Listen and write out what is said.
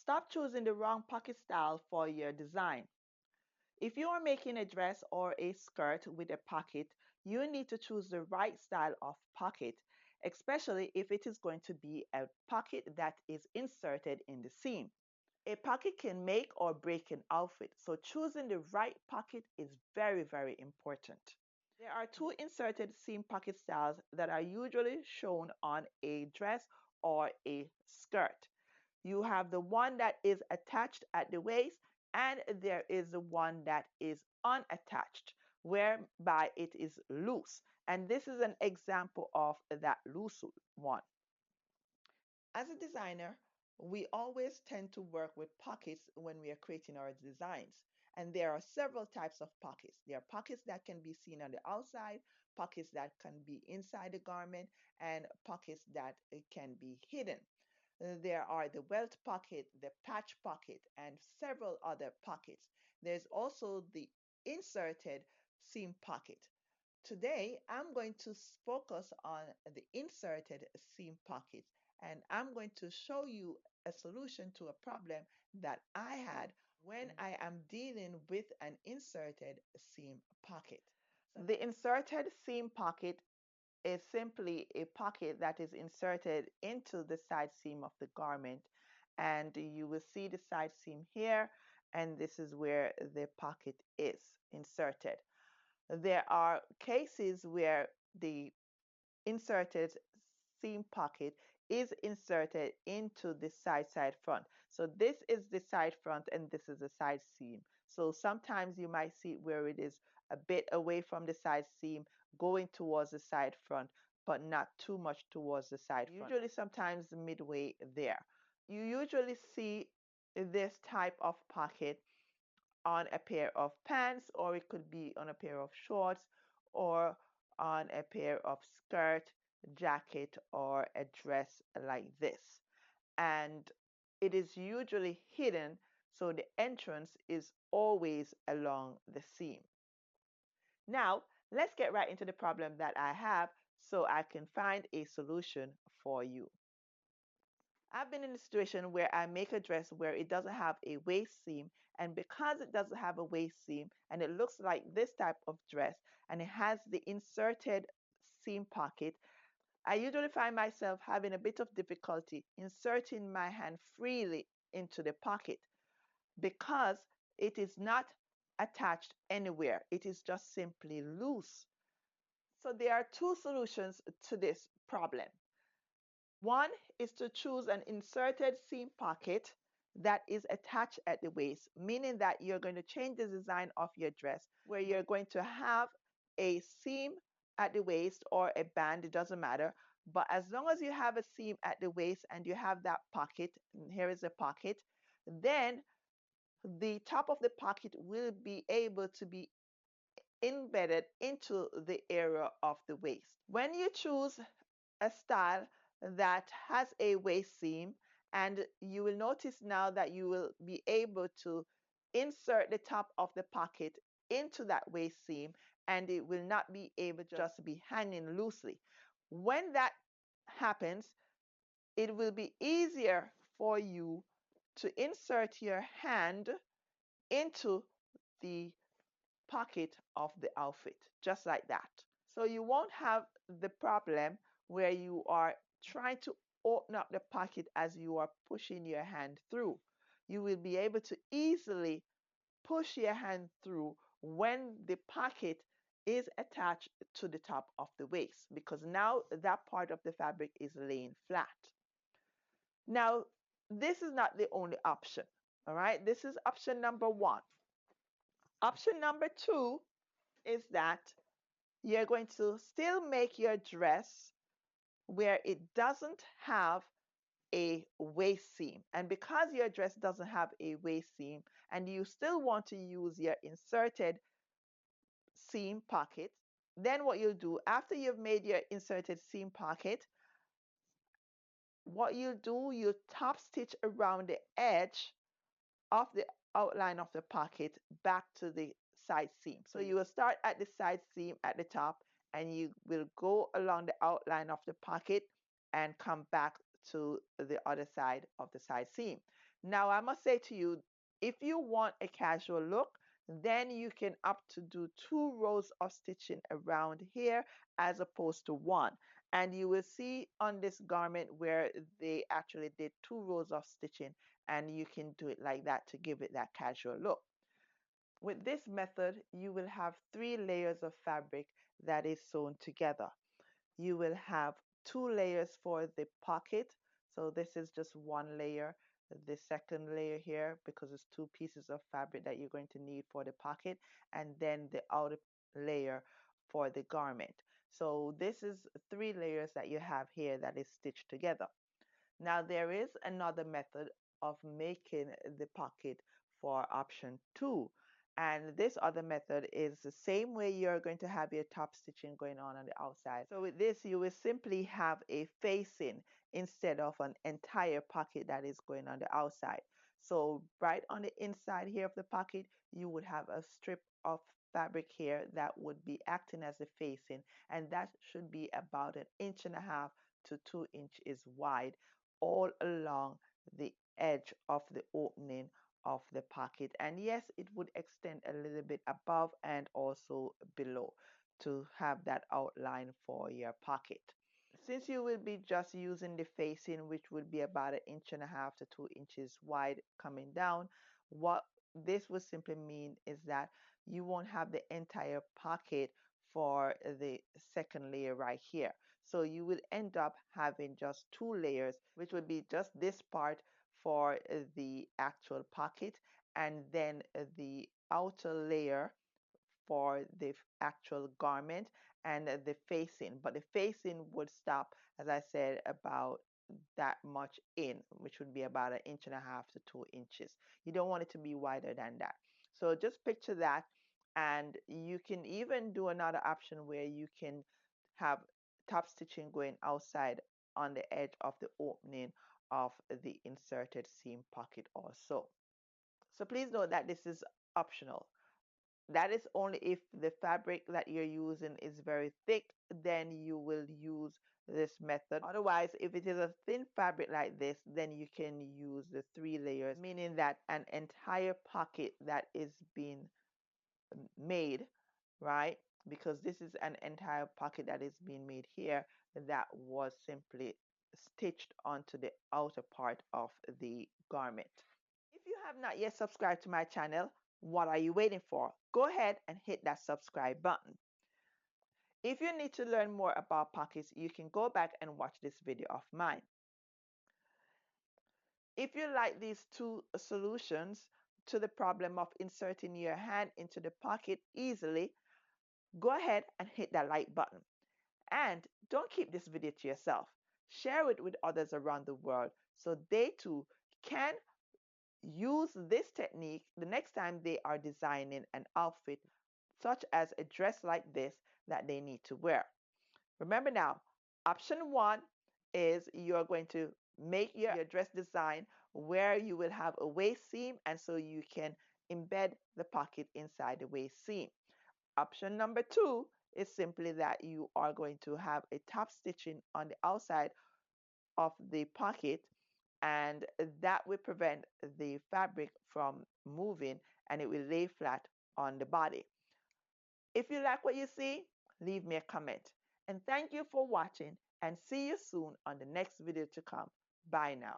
Stop choosing the wrong pocket style for your design. If you are making a dress or a skirt with a pocket, you need to choose the right style of pocket, especially if it is going to be a pocket that is inserted in the seam. A pocket can make or break an outfit, so choosing the right pocket is very, very important. There are two inserted seam pocket styles that are usually shown on a dress or a skirt. You have the one that is attached at the waist, and there is the one that is unattached, whereby it is loose. And this is an example of that loose one. As a designer, we always tend to work with pockets when we are creating our designs. And there are several types of pockets. There are pockets that can be seen on the outside, pockets that can be inside the garment, and pockets that can be hidden. There are the welt pocket, the patch pocket, and several other pockets. There's also the inserted seam pocket. Today, I'm going to focus on the inserted seam pockets, and I'm going to show you a solution to a problem that I had when I am dealing with an inserted seam pocket. The inserted seam pocket is simply a pocket that is inserted into the side seam of the garment, and you will see the side seam here, and this is where the pocket is inserted. There are cases where the inserted seam pocket is inserted into the side front. So this is the side front and this is the side seam. So sometimes you might see where it is a bit away from the side seam going towards the side front, but not too much towards the side front. Usually sometimes midway there. You usually see this type of pocket on a pair of pants, or it could be on a pair of shorts, or on a pair of skirt, jacket, or a dress like this. And it is usually hidden, so the entrance is always along the seam. Now, let's get right into the problem that I have so I can find a solution for you. I've been in a situation where I make a dress where it doesn't have a waist seam, and because it doesn't have a waist seam and it looks like this type of dress and it has the inserted seam pocket, I usually find myself having a bit of difficulty inserting my hand freely into the pocket because it is not attached anywhere. It is just simply loose. So there are two solutions to this problem. One is to choose an inserted seam pocket that is attached at the waist, meaning that you're going to change the design of your dress where you're going to have a seam at the waist or a band, it doesn't matter. But as long as you have a seam at the waist and you have that pocket, and here is a pocket, then the top of the pocket will be able to be embedded into the area of the waist. When you choose a style that has a waist seam, and you will notice now that you will be able to insert the top of the pocket into that waist seam, and it will not be able just to be hanging loosely. When that happens, it will be easier for you to insert your hand into the pocket of the outfit, just like that. So you won't have the problem where you are trying to open up the pocket as you are pushing your hand through. You will be able to easily push your hand through when the pocket is attached to the top of the waist because now that part of the fabric is laying flat. Now, this is not the only option. All right, this is option number one. Option number two is that you're going to still make your dress where it doesn't have a waist seam. And because your dress doesn't have a waist seam and you still want to use your inserted seam pocket, then what you'll do after you've made your inserted seam pocket, what you'll do, you top stitch around the edge of the outline of the pocket back to the side seam. So you will start at the side seam at the top and you will go along the outline of the pocket and come back to the other side of the side seam. Now, I must say to you, if you want a casual look, then you can opt to do 2 rows of stitching around here as opposed to one. And you will see on this garment where they actually did 2 rows of stitching, and you can do it like that to give it that casual look. With this method, you will have 3 layers of fabric that is sewn together. You will have 2 layers for the pocket. So this is just 1 layer. The second layer here, because it's 2 pieces of fabric that you're going to need for the pocket, and then the outer layer for the garment. So this is 3 layers that you have here that is stitched together. Now there is another method of making the pocket for option 2. And this other method is the same way you're going to have your top stitching going on the outside. So with this, you will simply have a facing instead of an entire pocket that is going on the outside. So right on the inside here of the pocket, you would have a strip of fabric here that would be acting as a facing, and that should be about 1.5 to 2 inches wide all along the edge of the opening of the pocket. And yes, it would extend a little bit above and also below to have that outline for your pocket. Since you will be just using the facing, which would be about 1.5 to 2 inches wide coming down, what this would simply mean is that you won't have the entire pocket for the second layer right here. So you will end up having just 2 layers, which would be just this part for the actual pocket, and then the outer layer for the actual garment and the facing. But the facing would stop, as I said, about that much in, which would be about 1.5 inches to 2 inches. You don't want it to be wider than that. So just picture that. And you can even do another option where you can have top stitching going outside on the edge of the opening of the inserted seam pocket also. So please note that this is optional. That is only if the fabric that you're using is very thick, then you will use this method. Otherwise, if it is a thin fabric like this, then you can use the 3 layers, meaning that an entire pocket that is being made, right? Because this is an entire pocket that is being made here that was simply stitched onto the outer part of the garment. If you have not yet subscribed to my channel, what are you waiting for? Go ahead and hit that subscribe button. If you need to learn more about pockets, you can go back and watch this video of mine. If you like these 2 solutions to the problem of inserting your hand into the pocket easily, go ahead and hit that like button. And don't keep this video to yourself. Share it with others around the world so they too can use this technique the next time they are designing an outfit, such as a dress like this that they need to wear. Remember now, option 1 is you're going to make your dress design where you will have a waist seam, and so you can embed the pocket inside the waist seam. Option number 2 is simply that you are going to have a top stitching on the outside of the pocket, and that will prevent the fabric from moving, and it will lay flat on the body. If you like what you see, leave me a comment. And thank you for watching, and see you soon on the next video to come. Bye now.